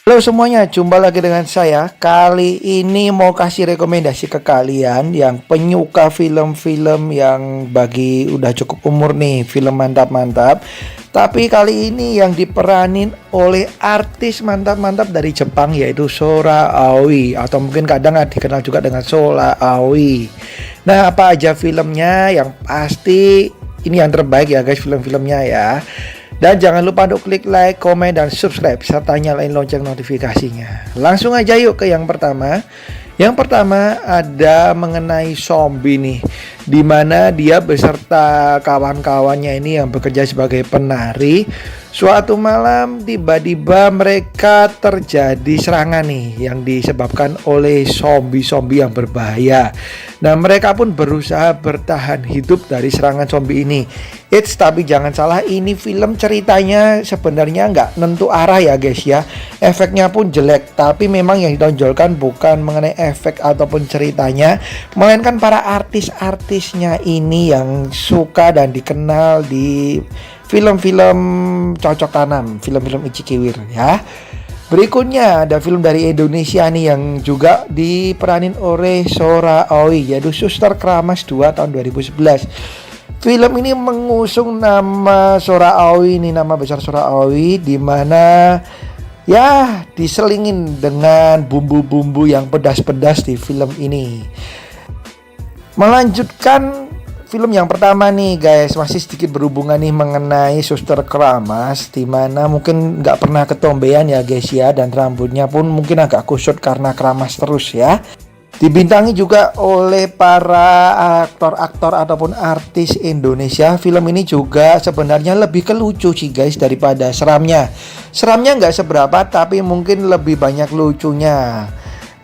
Halo semuanya, jumpa lagi dengan saya. Kali ini mau kasih rekomendasi ke kalian yang penyuka film-film yang bagi udah cukup umur nih, film mantap-mantap. Tapi kali ini yang diperanin oleh artis mantap-mantap dari Jepang, yaitu Sora Aoi, atau mungkin kadang dikenal juga dengan Sora Aoi. Nah, apa aja filmnya? Yang pasti ini yang terbaik ya guys, film-filmnya ya. Dan jangan lupa untuk klik like, komen, dan subscribe serta nyalain lonceng notifikasinya. Langsung aja yuk ke yang pertama. Yang pertama ada mengenai zombie nih, dimana dia beserta kawan-kawannya ini yang bekerja sebagai penari. Suatu malam tiba-tiba mereka terjadi serangan nih yang disebabkan oleh zombie-zombie yang berbahaya. Nah, mereka pun berusaha bertahan hidup dari serangan zombie ini. Tapi jangan salah, ini film ceritanya sebenarnya nggak nentu arah ya guys ya. Efeknya pun jelek, tapi memang yang ditonjolkan bukan mengenai efek ataupun ceritanya, melainkan para artis-artisnya ini yang suka dan dikenal di film-film cocok tanam, film-film Ichikiwir ya. Berikutnya ada film dari Indonesia nih yang juga diperanin oleh Sora Aoi, yaitu Suster Keramas 2 tahun 2011. Film ini mengusung nama Sora Aoi, ini nama besar Sora Aoi, di mana ya diselingin dengan bumbu-bumbu yang pedas-pedas di film ini. Melanjutkan film yang pertama nih guys, masih sedikit berhubungan nih mengenai Suster Keramas, dimana mungkin nggak pernah ketombean ya guys ya, dan rambutnya pun mungkin agak kusut karena keramas terus ya. Dibintangi juga oleh para aktor-aktor ataupun artis Indonesia. Film ini juga sebenarnya lebih ke lucu sih guys daripada seramnya. Seramnya nggak seberapa, tapi mungkin lebih banyak lucunya.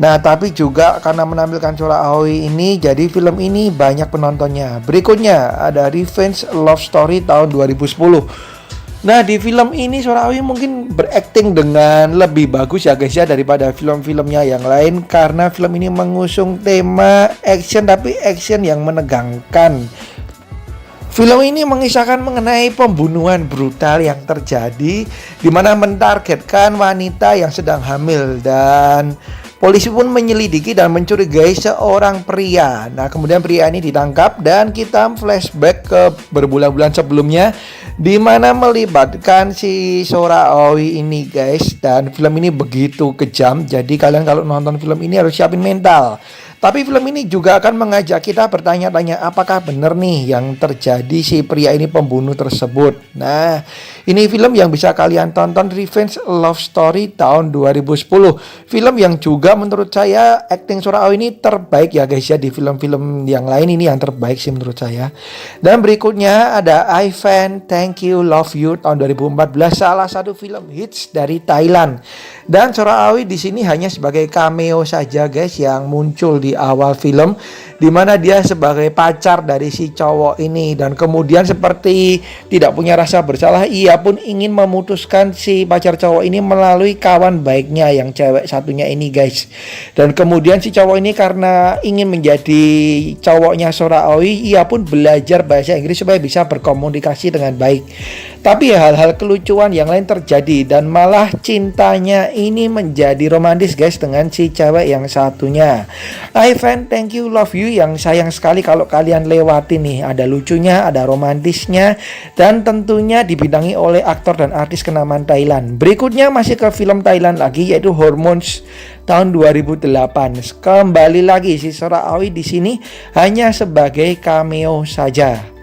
Nah, tapi juga karena menampilkan Sora Aoi ini, jadi film ini banyak penontonnya. Berikutnya ada Revenge Love Story tahun 2010. Nah, di film ini Sora Aoi mungkin berakting dengan lebih bagus ya guys ya daripada film-filmnya yang lain, karena film ini mengusung tema action, tapi action yang menegangkan. Film ini mengisahkan mengenai pembunuhan brutal yang terjadi, di mana mentargetkan wanita yang sedang hamil, dan polisi pun menyelidiki dan mencurigai seorang pria. Nah, kemudian pria ini ditangkap dan kita flashback ke berbulan-bulan sebelumnya, di mana melibatkan si Sora Aoi ini guys. Dan film ini begitu kejam, jadi kalian kalau nonton film ini harus siapin mental. Tapi film ini juga akan mengajak kita bertanya-tanya, apakah benar nih yang terjadi si pria ini pembunuh tersebut. Nah, ini film yang bisa kalian tonton, Revenge Love Story tahun 2010. Film yang juga menurut saya acting Sora Aoi ini terbaik ya guys ya, di film-film yang lain ini yang terbaik sih menurut saya. Dan berikutnya ada I Fan Thank You Love You tahun 2014, salah satu film hits dari Thailand. Dan Sora Aoi di sini hanya sebagai cameo saja guys, yang muncul di awal film, di mana dia sebagai pacar dari si cowok ini, dan kemudian seperti tidak punya rasa bersalah, ia pun ingin memutuskan si pacar cowok ini melalui kawan baiknya yang cewek satunya ini guys. Dan kemudian si cowok ini karena ingin menjadi cowoknya Sora Aoi, ia pun belajar bahasa Inggris supaya bisa berkomunikasi dengan baik. Tapi hal-hal kelucuan yang lain terjadi, dan malah cintanya ini menjadi romantis guys dengan si cewek yang satunya. I Fan Thank You Love You yang sayang sekali kalau kalian lewati nih. Ada lucunya, ada romantisnya, dan tentunya dibintangi oleh aktor dan artis kenamaan Thailand. Berikutnya masih ke film Thailand lagi, yaitu Hormones tahun 2008. Kembali lagi si Sora Aoi di sini hanya sebagai cameo saja.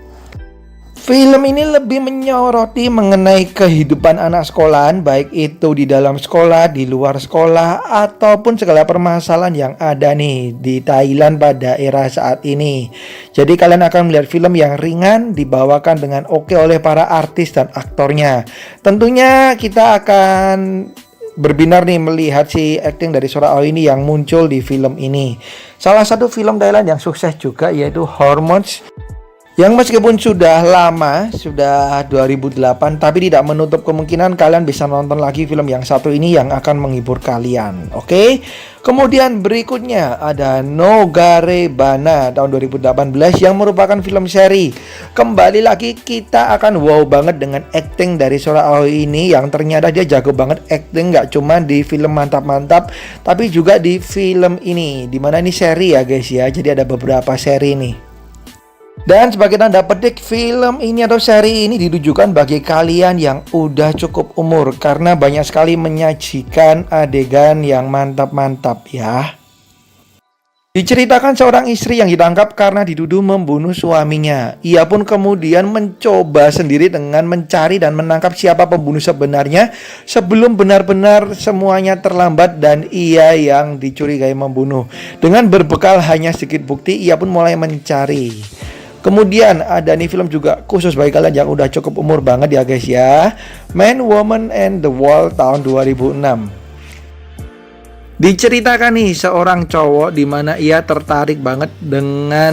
Film ini lebih menyoroti mengenai kehidupan anak sekolahan, baik itu di dalam sekolah, di luar sekolah, ataupun segala permasalahan yang ada nih di Thailand pada era saat ini. Jadi kalian akan melihat film yang ringan, dibawakan dengan oke oleh para artis dan aktornya. Tentunya kita akan berbinar nih melihat si acting dari Sora Aoi ini yang muncul di film ini. Salah satu film Thailand yang sukses juga yaitu Hormones. Yang meskipun sudah lama, sudah 2008, tapi tidak menutup kemungkinan kalian bisa nonton lagi film yang satu ini yang akan menghibur kalian. Oke. Kemudian berikutnya ada Nogarebana tahun 2018 yang merupakan film seri. Kembali lagi kita akan wow banget dengan acting dari Sora Aoi ini, yang ternyata dia jago banget acting, nggak cuma di film mantap-mantap tapi juga di film ini. Dimana ini seri ya guys ya, jadi ada beberapa seri nih. Dan sebagai tanda petik, film ini atau seri ini ditujukan bagi kalian yang udah cukup umur, karena banyak sekali menyajikan adegan yang mantap-mantap ya. Diceritakan seorang istri yang ditangkap karena dituduh membunuh suaminya. Ia pun kemudian mencoba sendiri dengan mencari dan menangkap siapa pembunuh sebenarnya sebelum benar-benar semuanya terlambat dan ia yang dicurigai membunuh. Dengan berbekal hanya sedikit bukti, ia pun mulai mencari. Kemudian ada nih film juga khusus bagi kalian yang udah cukup umur banget ya guys ya. Man, Woman, and the Wall tahun 2006. Diceritakan nih seorang cowok di mana ia tertarik banget dengan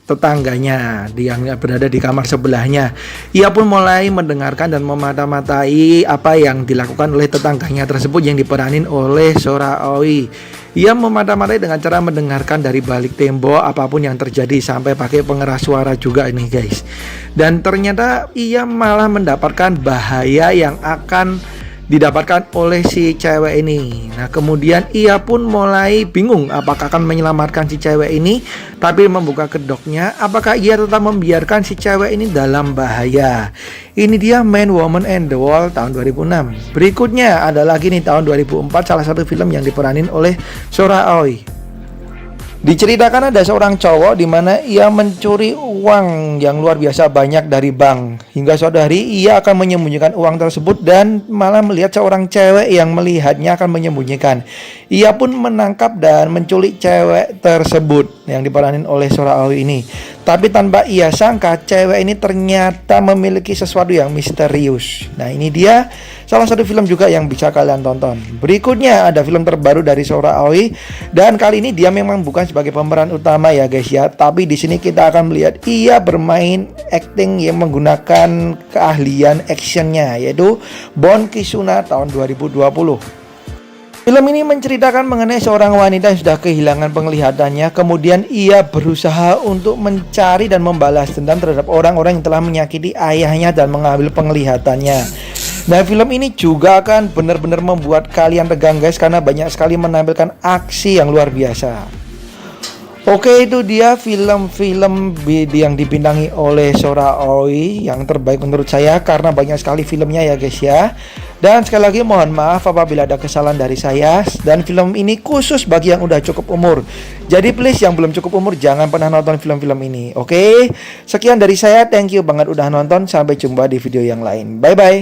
tetangganya yang berada di kamar sebelahnya. Ia pun mulai mendengarkan dan memata-matai apa yang dilakukan oleh tetangganya tersebut yang diperanin oleh Sora Aoi. Ia memata-matai dengan cara mendengarkan dari balik tembok apapun yang terjadi, sampai pakai pengeras suara juga ini guys. Dan ternyata ia malah mendapatkan bahaya yang akan didapatkan oleh si cewek ini. Nah kemudian ia pun mulai bingung apakah akan menyelamatkan si cewek ini, tapi membuka kedoknya apakah ia tetap membiarkan si cewek ini dalam bahaya. Ini dia Man, Woman, and the Wall tahun 2006. Berikutnya ada lagi nih tahun 2004, salah satu film yang diperanin oleh Sora Aoi. Diceritakan ada seorang cowok di mana ia mencuri uang yang luar biasa banyak dari bank. Hingga suatu hari ia akan menyembunyikan uang tersebut dan malah melihat seorang cewek yang melihatnya akan menyembunyikan. Ia pun menangkap dan menculik cewek tersebut yang diperanin oleh Sora Aoi ini. Tapi tanpa ia sangka, cewek ini ternyata memiliki sesuatu yang misterius. Nah ini dia salah satu film juga yang bisa kalian tonton. Berikutnya ada film terbaru dari Sora Aoi, dan kali ini dia memang bukan sebagai pemeran utama ya guys ya, tapi di sini kita akan melihat ia bermain acting yang menggunakan keahlian actionnya, yaitu Bon Kisuna tahun 2020. Film ini menceritakan mengenai seorang wanita yang sudah kehilangan penglihatannya. Kemudian ia berusaha untuk mencari dan membalas dendam terhadap orang-orang yang telah menyakiti ayahnya dan mengambil penglihatannya. Nah film ini juga akan benar-benar membuat kalian tegang guys, karena banyak sekali menampilkan aksi yang luar biasa. Oke, itu dia film-film yang dibintangi oleh Sora Aoi yang terbaik menurut saya, karena banyak sekali filmnya ya guys ya. Dan sekali lagi mohon maaf apabila ada kesalahan dari saya. Dan film ini khusus bagi yang udah cukup umur. Jadi please yang belum cukup umur jangan pernah nonton film-film ini. Oke, sekian dari saya, thank you banget udah nonton. Sampai jumpa di video yang lain. Bye bye.